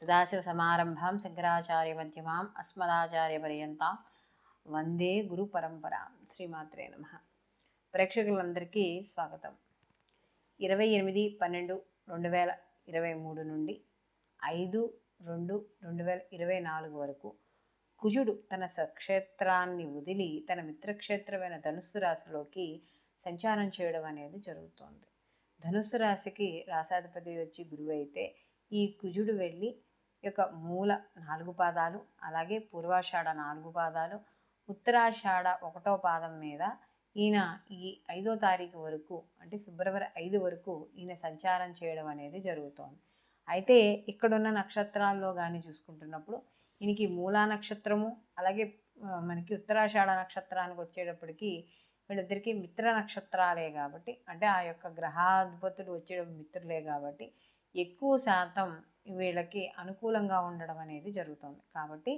సదాశివసమారంభాం శంకరాచార్యమధ్యమాం అస్మదాచార్యపర్యంతాం వందే గురు పరంపరాం. శ్రీమాత్రే నమః. ప్రేక్షకులందరికీ స్వాగతం. 28/12/2023 నుండి 5/2/2024 వరకు కుజుడు తన స్వక్షేత్రాన్ని వదిలి తన మిత్రక్షేత్రమైన ధనుస్సు రాశిలోకి సంచారం చేయడం అనేది జరుగుతోంది. ధనుస్సు రాశికి రాశాధిపతి వచ్చి గురువు అయితే, ఈ కుజుడు వెళ్ళి యొక్క మూల 4 పాదాలు, అలాగే పూర్వాషాఢ 4 పాదాలు, ఉత్తరాషాఢ 1వ పాదం మీద ఈయన ఈ 5వ తారీఖు వరకు, అంటే ఫిబ్రవరి 5 వరకు ఈయన సంచారం చేయడం అనేది జరుగుతోంది. అయితే ఇక్కడున్న నక్షత్రాల్లో కానీ చూసుకుంటున్నప్పుడు ఈయనకి మూలా నక్షత్రము, అలాగే మనకి ఉత్తరాషాఢ నక్షత్రానికి వచ్చేటప్పటికి వీళ్ళిద్దరికీ మిత్ర నక్షత్రాలే కాబట్టి, అంటే ఆ యొక్క గ్రహాధిపతులు వచ్చే మిత్రులే కాబట్టి ఎక్కువ శాతం వీళ్ళకి అనుకూలంగా ఉండడం అనేది జరుగుతుంది. కాబట్టి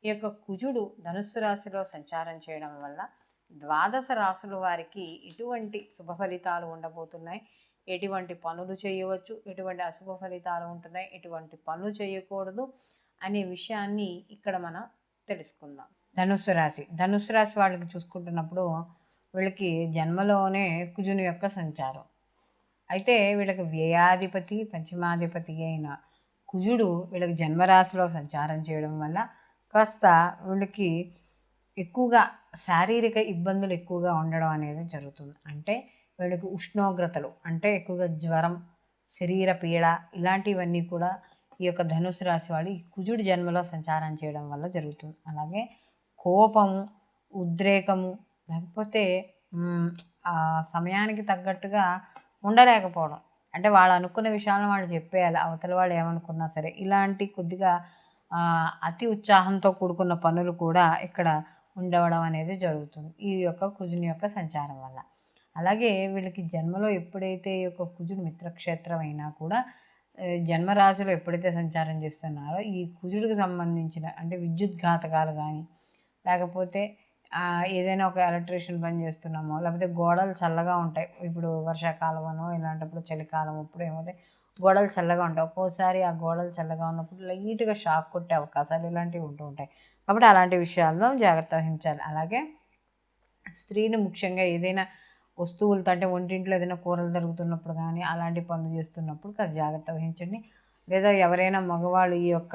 ఈ యొక్క కుజుడు ధనుస్సు రాశిలో సంచారం చేయడం వల్ల ద్వాదశ రాశుల వారికి ఎటువంటి శుభ ఫలితాలు ఉండబోతున్నాయి, ఎటువంటి పనులు చేయవచ్చు, ఎటువంటి అశుభ ఫలితాలు ఉంటున్నాయి, ఎటువంటి పనులు చేయకూడదు అనే విషయాన్ని ఇక్కడ మనం తెలుసుకుందాం. ధనుస్సు రాశి వాళ్ళకి చూసుకుంటున్నప్పుడు వీళ్ళకి జన్మలోనే కుజుని యొక్క సంచారం. అయితే వీళ్ళకి వ్యయాధిపతి పంచమాధిపతి అయిన కుజుడు వీళ్ళకి జన్మరాశిలో సంచారం చేయడం వల్ల కాస్త వీళ్ళకి ఎక్కువగా శారీరక ఇబ్బందులు ఎక్కువగా ఉండడం అనేది జరుగుతుంది. అంటే వీళ్ళకి ఉష్ణోగ్రతలు, అంటే ఎక్కువగా జ్వరం, శరీర పీడ ఇలాంటివన్నీ కూడా ఈ యొక్క ధనుసు రాశి వాళ్ళు ఈ కుజుడు జన్మలో సంచారం చేయడం వల్ల జరుగుతుంది. అలాగే కోపము, ఉద్రేకము, లేకపోతే ఆ సమయానికి తగ్గట్టుగా ఉండలేకపోవడం, అంటే వాళ్ళు అనుకున్న విషయాలను వాళ్ళు చెప్పేయాలి, అవతల వాళ్ళు ఏమనుకున్నా సరే. ఇలాంటి కొద్దిగా అతి ఉత్సాహంతో కూడుకున్న పనులు కూడా ఇక్కడ ఉండవడం అనేది జరుగుతుంది ఈ యొక్క కుజుని యొక్క సంచారం వల్ల. అలాగే వీళ్ళకి జన్మలో ఎప్పుడైతే ఈ యొక్క కుజుడు మిత్రక్షేత్రం అయినా కూడా జన్మరాశిలో ఎప్పుడైతే సంచారం చేస్తున్నారో ఈ కుజుడికి సంబంధించిన, అంటే విద్యుత్ ఘాతకాలు కానీ, లేకపోతే ఏదైనా ఒక ఎలక్ట్రీషియన్ పని చేస్తున్నామో, లేకపోతే గోడలు చల్లగా ఉంటాయి, ఇప్పుడు వర్షాకాలమనో ఇలాంటప్పుడు చలికాలం అప్పుడు ఏమవుతాయి, గోడలు చల్లగా ఉంటాయి. ఒక్కోసారి ఆ గోడలు చల్లగా ఉన్నప్పుడు లైట్గా షాక్ కొట్టే అవకాశాలు ఇలాంటివి ఉంటూ ఉంటాయి. కాబట్టి అలాంటి విషయాల్లో జాగ్రత్త వహించాలి. అలాగే స్త్రీలు ముఖ్యంగా ఏదైనా వస్తువులతో, అంటే వంటింట్లో ఏదైనా కూరలు జరుగుతున్నప్పుడు కానీ అలాంటి పనులు చేస్తున్నప్పుడు కాస్త జాగ్రత్త వహించండి. లేదా ఎవరైనా మగవాళ్ళు ఈ యొక్క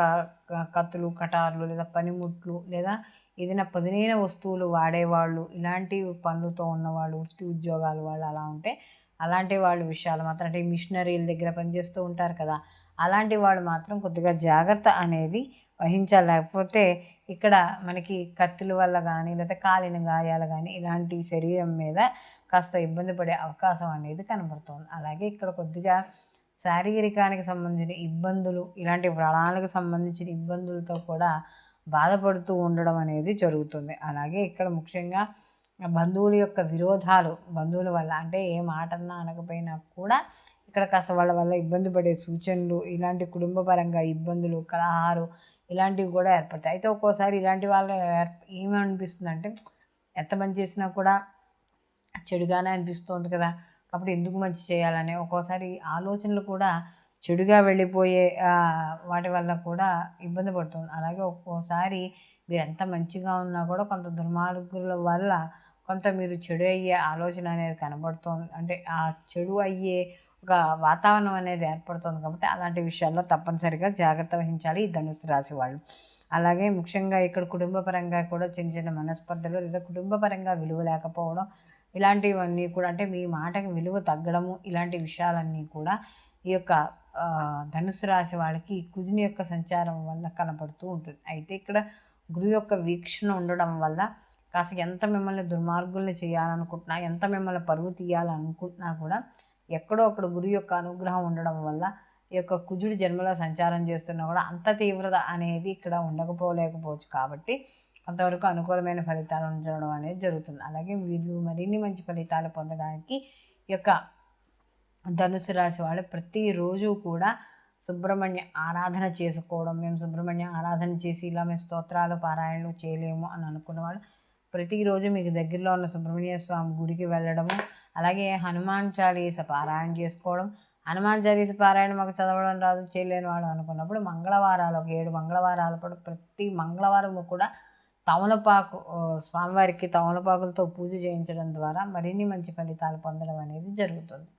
కత్తులు, కటార్లు, లేదా పనిముట్లు, లేదా ఏదైనా పదునైన వస్తువులు వాడేవాళ్ళు, ఇలాంటి పనులతో ఉన్నవాళ్ళు, వృత్తి ఉద్యోగాలు వాళ్ళు అలా ఉంటే అలాంటి వాళ్ళ విషయాలు మాత్రం, అంటే మిషనరీల దగ్గర పనిచేస్తూ ఉంటారు కదా, అలాంటి వాళ్ళు మాత్రం కొద్దిగా జాగ్రత్త అనేది వహించాలి. లేకపోతే ఇక్కడ మనకి కత్తుల వల్ల కానీ, లేదా కాలిన గాయాలు కానీ ఇలాంటి శరీరం మీద కాస్త ఇబ్బంది పడే అవకాశం అనేది కనబడుతుంది. అలాగే ఇక్కడ కొద్దిగా శారీరకానికి సంబంధించిన ఇబ్బందులు, ఇలాంటి ప్రాణాలకు సంబంధించిన ఇబ్బందులతో కూడా బాధపడుతూ ఉండడం అనేది జరుగుతుంది. అలాగే ఇక్కడ ముఖ్యంగా బంధువుల యొక్క విరోధాలు, బంధువుల వల్ల, అంటే ఏ మాటన్నా అనకపోయినా కూడా ఇక్కడ కాస్త వాళ్ళ వల్ల ఇబ్బంది పడే సూచనలు, ఇలాంటి కుటుంబ పరంగా ఇబ్బందులు, కలహాలు ఇలాంటివి కూడా ఏర్పడతాయి. అయితే ఒక్కోసారి ఇలాంటి వాళ్ళు ఏమనిపిస్తుంది అంటే, ఎంత మంచి చేసినా కూడా చెడుగానే అనిపిస్తుంది కదా, కాబట్టి ఎందుకు మంచి చేయాలనే ఒక్కోసారి ఆలోచనలు కూడా చెడుగా వెళ్ళిపోయే వాటి వల్ల కూడా ఇబ్బంది పడుతుంది. అలాగే ఒక్కోసారి మీరు ఎంత మంచిగా ఉన్నా కూడా కొంత దుర్మార్గుల వల్ల కొంత మీరు చెడు అయ్యే ఆలోచన అనేది కనబడుతుంది, అంటే ఆ చెడు అయ్యే ఒక వాతావరణం అనేది ఏర్పడుతుంది. కాబట్టి అలాంటి విషయాల్లో తప్పనిసరిగా జాగ్రత్త వహించాలి ఈ ధనుసు రాశి వాళ్ళు. అలాగే ముఖ్యంగా ఇక్కడ కుటుంబ పరంగా కూడా చిన్న చిన్న మనస్పర్ధలు, లేదా కుటుంబ పరంగా విలువ లేకపోవడం, ఇలాంటివన్నీ కూడా, అంటే మీ మాటకి విలువ తగ్గడము, ఇలాంటి విషయాలన్నీ కూడా ఈ యొక్క ధనుసు రాశి వాళ్ళకి కుజుని యొక్క సంచారం వల్ల కనపడుతూ ఉంటుంది. అయితే ఇక్కడ గురువు యొక్క వీక్షణ ఉండడం వల్ల కాస్త ఎంత మిమ్మల్ని దుర్మార్గుల్ని చేయాలనుకుంటున్నా, ఎంత మిమ్మల్ని పరువు తీయాలనుకుంటున్నా కూడా ఎక్కడో అక్కడ గురువు యొక్క అనుగ్రహం ఉండడం వల్ల ఈ యొక్క కుజుడు జన్మలో సంచారం చేస్తున్నా కూడా అంత తీవ్రత అనేది ఇక్కడ ఉండకపోలేకపోవచ్చు. కాబట్టి కొంతవరకు అనుకూలమైన ఫలితాలు ఉంచడం అనేది జరుగుతుంది. అలాగే వీళ్ళు మరిన్ని మంచి ఫలితాలు పొందడానికి ఈ యొక్క ధనుసు రాశి వాళ్ళు ప్రతిరోజు కూడా సుబ్రహ్మణ్య ఆరాధన చేసుకోవడం, మేము సుబ్రహ్మణ్య ఆరాధన చేసి ఇలా మేము స్తోత్రాలు పారాయణలు చేయలేము అని అనుకున్నవాళ్ళు ప్రతిరోజు మీకు దగ్గరలో ఉన్న సుబ్రహ్మణ్య స్వామి గుడికి వెళ్ళడము, అలాగే హనుమాన్ చాలీస పారాయణ చేసుకోవడం, హనుమాన్ చాలీస పారాయణ మాకు చదవడం రాదు చేయలేని వాడు అనుకున్నప్పుడు మంగళవారాలు ఒక 7 మంగళవారాల పాటు ప్రతి మంగళవారం కూడా తమలపాకు స్వామివారికి తమలపాకులతో పూజ చేయించడం ద్వారా మరిన్ని మంచి ఫలితాలు పొందడం అనేది జరుగుతుంది.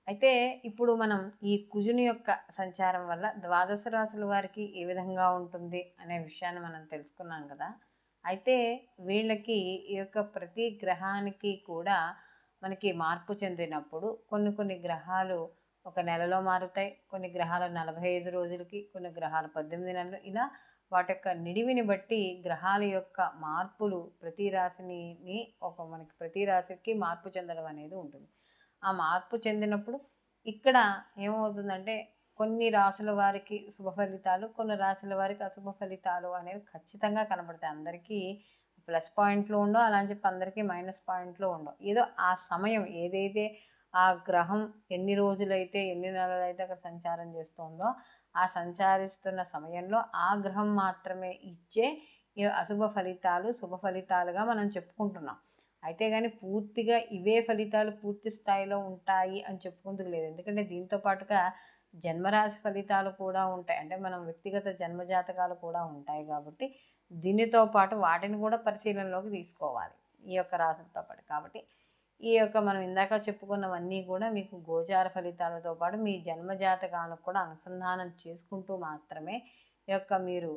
అయితే ఇప్పుడు మనం ఈ కుజుని యొక్క సంచారం వల్ల ద్వాదశ రాశుల వారికి ఏ విధంగా ఉంటుంది అనే విషయాన్ని మనం తెలుసుకున్నాం కదా. అయితే వీళ్ళకి ఈ యొక్క ప్రతి గ్రహానికి కూడా మనకి మార్పు చెందినప్పుడు కొన్ని గ్రహాలు ఒక నెలలో మారుతాయి, కొన్ని గ్రహాలు 45 రోజులకి, కొన్ని గ్రహాలు 18 నెలలు, ఇలా వాటి యొక్క నిడివిని బట్టి గ్రహాల యొక్క మార్పులు ప్రతి రాశిని మనకి ప్రతి రాశికి మార్పు చెందడం అనేది ఉంటుంది. ఆ మార్పు చెందినప్పుడు ఇక్కడ ఏమవుతుందంటే కొన్ని రాశుల వారికి శుభ ఫలితాలు, కొన్ని రాశుల వారికి అశుభ ఫలితాలు అనేవి ఖచ్చితంగా కనబడతాయి. అందరికీ ప్లస్ పాయింట్లు ఉండవు, అలా అని చెప్పి అందరికీ మైనస్ పాయింట్లు ఉండవు. ఏదో ఆ సమయం ఏదైతే ఆ గ్రహం ఎన్ని రోజులైతే ఎన్ని నెలలైతే అక్కడ సంచారం చేస్తుందో ఆ సంచారిస్తున్న సమయంలో ఆ గ్రహం మాత్రమే ఇచ్చే అశుభ ఫలితాలు శుభ ఫలితాలుగా మనం చెప్పుకుంటున్నాం. అయితే కానీ పూర్తిగా ఇవే ఫలితాలు పూర్తి స్థాయిలో ఉంటాయి అని చెప్పుకుందుకు లేదు. ఎందుకంటే దీంతో పాటుగా జన్మరాశి ఫలితాలు కూడా ఉంటాయి, అంటే మనం వ్యక్తిగత జన్మజాతకాలు కూడా ఉంటాయి. కాబట్టి దీనితో పాటు వాటిని కూడా పరిశీలనలోకి తీసుకోవాలి ఈ యొక్క రాశులతో పాటు. కాబట్టి ఈ యొక్క మనం ఇందాక చెప్పుకున్నవన్నీ కూడా మీకు గోచార ఫలితాలతో పాటు మీ జన్మజాతకానికి కూడా అనుసంధానం చేసుకుంటూ మాత్రమే ఈ యొక్క మీరు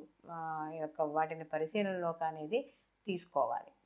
ఈ యొక్క వాటిని పరిశీలనలోకి అనేది తీసుకోవాలి.